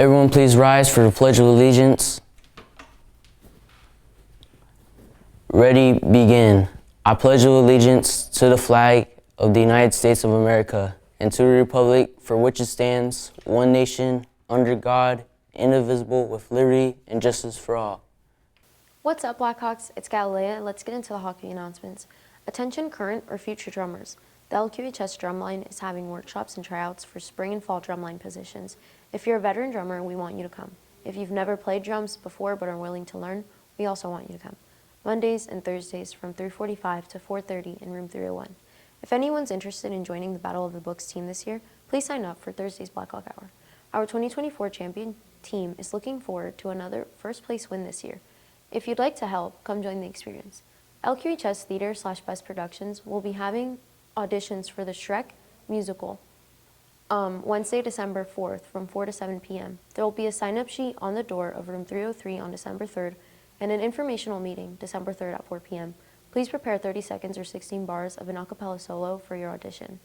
Everyone please rise for the Pledge of Allegiance. Ready, begin. I pledge allegiance to the flag of the United States of America and to the republic for which it stands, one nation, under God, indivisible, with liberty and justice for all. What's up, Blackhawks? It's Galilea. Let's get into the Hawkview announcements. Attention current or future drummers. The LQHS Drumline is having workshops and tryouts for spring and fall drumline positions. If you're a veteran drummer, we want you to come. If you've never played drums before but are willing to learn, we also want you to come. Mondays and Thursdays from 3:45 to 4:30 in room 301. If anyone's interested in joining the Battle of the Books team this year, please sign up for Thursday's Blackhawk Hour. Our 2024 champion team is looking forward to another first place win this year. If you'd like to help, come join the experience. LQHS Theatre / B.E.S.T Productions will be having auditions for the SHREK musical Wednesday, December 4th from 4 to 7 p.m. There will be a sign-up sheet on the door of room 303 on December 3rd and an informational meeting December 3rd at 4 p.m. Please prepare 30 seconds or 16 bars of an a cappella solo for your audition.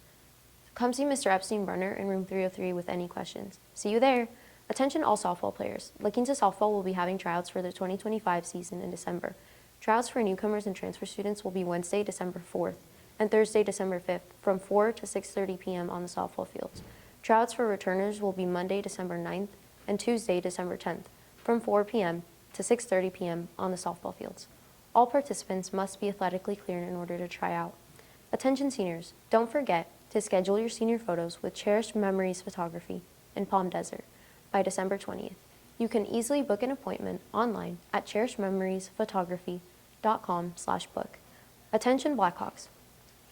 Come see Mr. Epstein-Brenner in room 303 with any questions. See you there! Attention all softball players. Looking to Softball will be having tryouts for the 2025 season in December. Tryouts for newcomers and transfer students will be Wednesday, December 4th and Thursday, December 5th from 4 to 6:30 p.m. on the softball fields. Tryouts for returners will be Monday, December 9th and Tuesday, December 10th from 4 p.m. to 6:30 p.m. on the softball fields. All participants must be athletically cleared in order to try out. Attention seniors, don't forget to schedule your senior photos with Cherished Memories Photography in Palm Desert by December 20th. You can easily book an appointment online at cherishedmemoriesphotography.com/book. Attention Blackhawks.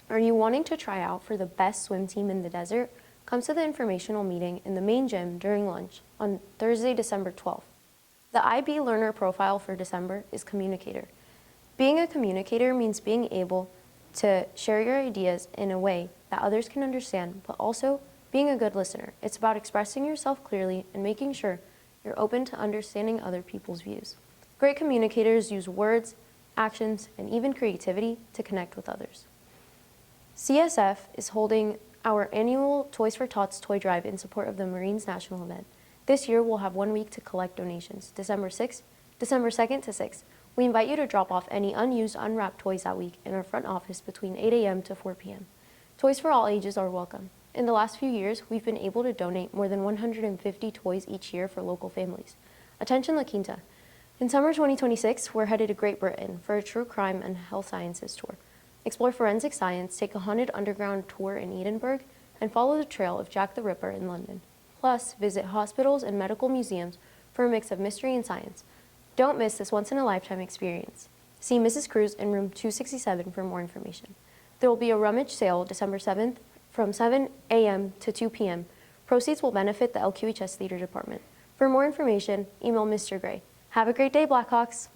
Are you wanting to try out for the best swim team in the desert? Come to the informational meeting in the main gym during lunch on Thursday, December 12th. The IB learner profile for December is communicator. Being a communicator means being able to share your ideas in a way that others can understand, but also being a good listener. It's about expressing yourself clearly and making sure you're open to understanding other people's views. Great communicators use words, actions, and even creativity to connect with others. CSF is holding our annual Toys for Tots toy drive in support of the Marines National event. This year, we'll have 1 week to collect donations, December 2nd to 6th. We invite you to drop off any unused, unwrapped toys that week in our front office between 8 a.m. to 4 p.m. Toys for all ages are welcome. In the last few years, we've been able to donate more than 150 toys each year for local families. Attention La Quinta. In summer 2026, we're headed to Great Britain for a true crime and health sciences tour. Explore forensic science, take a haunted underground tour in Edinburgh, and follow the trail of Jack the Ripper in London. Plus, visit hospitals and medical museums for a mix of mystery and science. Don't miss this once-in-a-lifetime experience. See Mrs. Cruz in room 267 for more information. There will be a rummage sale December 7th from 7 a.m. to 2 p.m. Proceeds will benefit the LQHS Theatre Department. For more information, email Mr. Gray. Have a great day, Blackhawks!